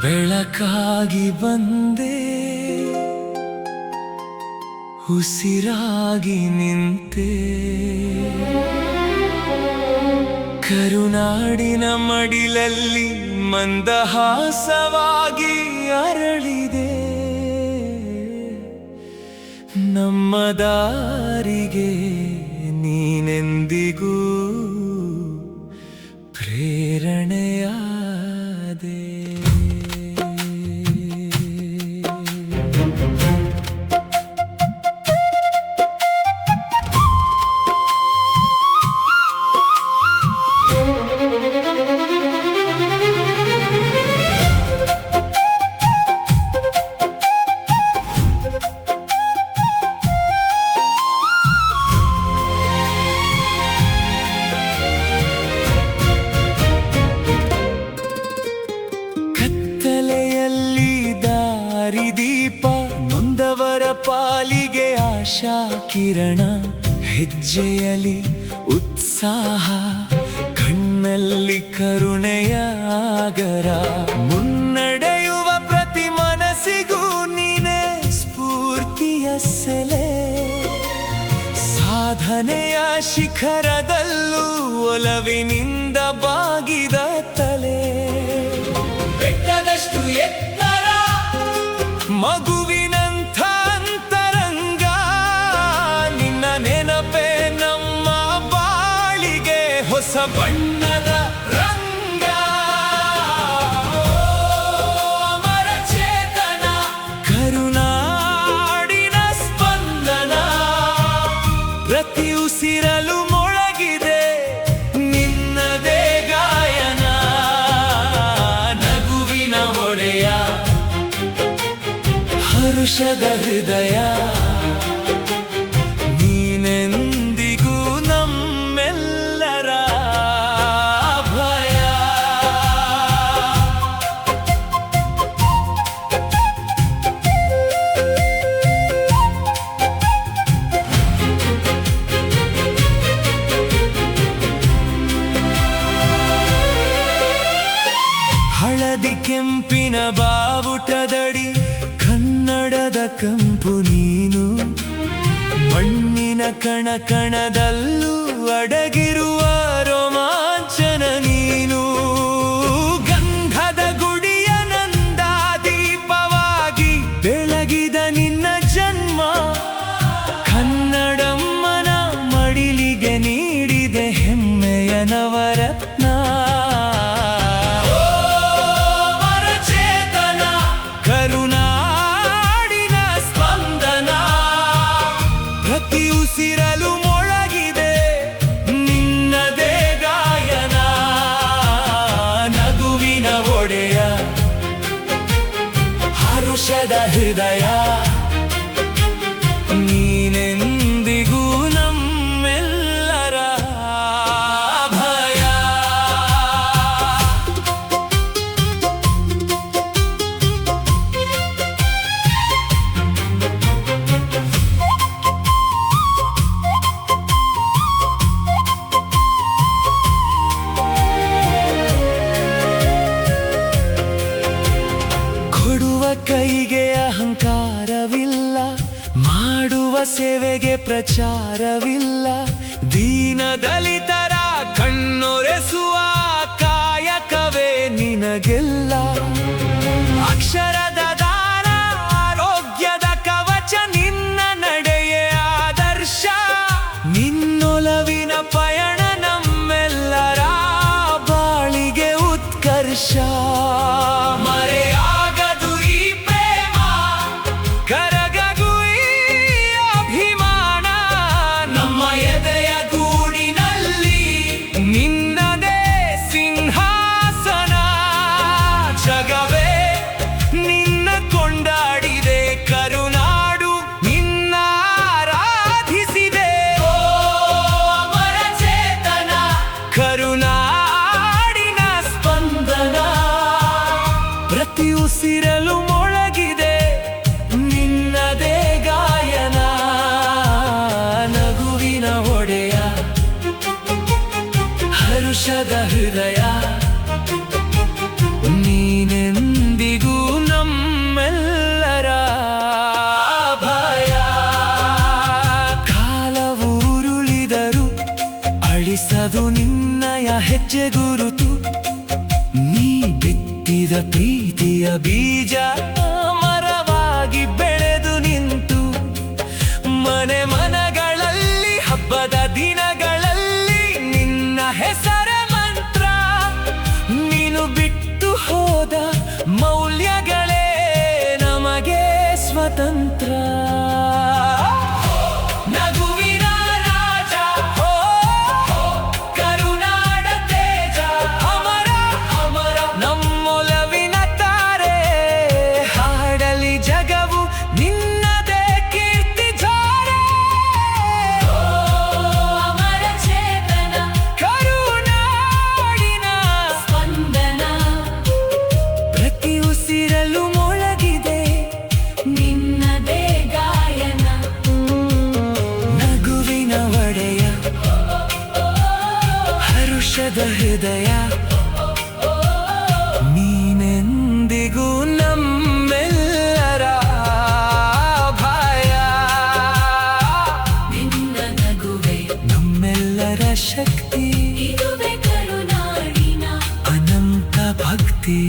ಬೆಳಕಾಗಿ ಬಂದೆ, ಉಸಿರಾಗಿ ನಿಂತೆ, ಕರುನಾಡಿನ ಮಡಿಲಲ್ಲಿ ಮಂದಹಾಸವಾಗಿ ಅರಳಿದೆ. ನಮ್ಮ ದಾರಿಗೆ ನೀನೆಂದಿಗೂ ಪ್ರೇರಣೆಯಾದೆ. ದೀಪ ನೊಂದವರ ಪಾಲಿಗೆ ಆಶಾ ಕಿರಣ, ಹೆಜ್ಜೆಯಲ್ಲಿ ಉತ್ಸಾಹ, ಕಣ್ಣಲ್ಲಿ ಕರುಣೆಯ ಆಗರ. ಮುನ್ನಡೆಯುವ ಪ್ರತಿ ಮನಸ್ಸಿಗೂ ನೀನೆ ಸ್ಫೂರ್ತಿಯ ಸೆಲೆ. ಸಾಧನೆಯ ಶಿಖರದಲ್ಲೂ ಒಲವಿನಿಂದ ಬಾಗಿದ ತಲೆ. ಬೆಟ್ಟದಷ್ಟು ಎತ್ತರ ಮಗುವಿನಂಥ ಅಂತರಂಗ, ನಿನ್ನ ನೆನಪೇ ನಮ್ಮ ಬಾಳಿಗೆ ಹೊಸ ಬಣ್ಣದ ರಂಗ. ಅಮರ ಚೇತನ, ಕರುನಾಡಿನ ಸ್ಪಂದನ, ಪ್ರತಿ ಉಸಿರಲು ಮೊಳಗಿದೆ ನಿನ್ನದೇ ಗಾಯನ. ನಗುವಿನ ಒಡೆಯ, ಹರುಷದ ಹೃದಯ, ನೀನೆಂದಿಗೂ ನಮ್ಮೆಲ್ಲರ ಭಯ. ಹಳದಿ ಕೆಂಪಿನ ಬಾವುಟದಡಿ ಕನ್ನಡದ ಕಂಪು ನೀನು. ಮಣ್ಣಿನ ಕಣ ಕಣದಲ್ಲೂ ಅಡಗಿರುವ ರೋಮಾಂಚನ ನೀನು. ಗಂಧದ ಗುಡಿಯ ನಂದ ದೀಪವಾಗಿ ಬೆಳಗಿದ ನಿನ್ನ ಜನ್ಮ, ಕನ್ನಡಮ್ಮನ ಮಡಿಲಿಗೆ ನೀಡಿದೆ ಹೆಮ್ಮೆಯ ನವರತ್ನ. ಉಸಿರಲು ಮೊಳಗಿದೆ ನಿನ್ನದೇ ಗಾಯನ. ನಗುವಿನ ಒಡೆಯ, ಹರುಷದ ಹೃದಯ, ನೀನೆಂದಿಗೂ ನಮ್ಮೆಲ್ಲರ ಭಯ. ಕೈಗೆ ಅಹಂಕಾರವಿಲ್ಲ, ಮಾಡುವ ಸೇವೆಗೆ ಪ್ರಚಾರವಿಲ್ಲ. ದೀನ ದಲಿತರ ಕಣ್ಣೊರೆಸುವ ಕಾಯಕವೇ ನಿನಗೆಲ್ಲ. ಅಕ್ಷರದ ದಾನ, ಆರೋಗ್ಯದ ಕವಚ, ನಿನ್ನ ನಡೆಯೇ ಆದರ್ಶ. ನಿನ್ನೊಲವಿನ ಪಯಣ ನಮ್ಮೆಲ್ಲರ ಬಾಳಿಗೆ ಉತ್ಕರ್ಷ. ಕರಗಗೂ ಈ ಅಭಿಮಾನ, ನಮ್ಮ ಎದೆಯ ಗೂಡಿನಲ್ಲಿ ನಿನ್ನದೇ ಸಿಂಹಾಸನ. ಜಗವೇ ನಿನ್ನ ಕೊಂಡಾಡಿದೆ, ಕರುನಾಡು ನಿನ್ನ ಆರಾಧಿಸಿದೆ. ಓ ಅಮರ ಚೇತನ, ಕರುನಾಡಿನ ಸ್ಪಂದನ, ಪ್ರತಿ ಉಸಿರಲು ಮೊಳಗಿದೆ ನಿನ್ನದೇ ಗಾಯನ. ನಗುವಿನ ಒಡೆಯ, ಹರುಷದ ಹೃದಯ, ನೀನೆಂದಿಗೂ ಅದು ನಿನ್ನಯ ಹೆಜ್ಜೆ ಗುರುತು. ನೀ ಬಿತ್ತಿದ ಪ್ರೀತಿಯ ಬೀಜ ಮರವಾಗಿ ಬೆಳೆದು ನಿಂತು, ಮನೆ ಮನಗಳಲ್ಲಿ ಹಬ್ಬದ ದಿನಗಳಲ್ಲಿ ನಿನ್ನ ಹೆಸರ ಮಂತ್ರ. ನೀನು ಬಿಟ್ಟು ಹೋದ ಮೌಲ್ಯಗಳೇ ನಮಗೆ ಸ್ವತಂತ್ರ. ನಗುವಿನ ರಾಜ, ಕರುನಾಡ ತೇಜ, ಅಮರ ಅಮರ ನಮ್ಮೊಲವಿನ ತಾರೆ. ಹಾಡಲಿ ಜಗವು ನಿನ್ನದೇ ಕೀರ್ತಿ ಜಾರೆ. ಅಮರ ಚೇತನ, ಕರುನಾಡಿನ ಸ್ಪಂದನ, ಪ್ರತಿ ಉಸಿರಲು ಮೊಳಗಿದೆ ನಿನ್ನದೇ ಗಾಯನ. ನಗುವಿನ ಒಡೆಯ, ಹರುಷದ ಹೃದಯ, ನೀನೆಂದಿಗೂ ನಮ್ಮೆಲ್ಲರ ಭಯ. ನಿನ್ನ ನಗುವೆ ನಮ್ಮೆಲ್ಲರ ಶಕ್ತಿ, ಇದುವೇ ಕರುನಾಡಿನ ಅನಂತ ಭಕ್ತಿ.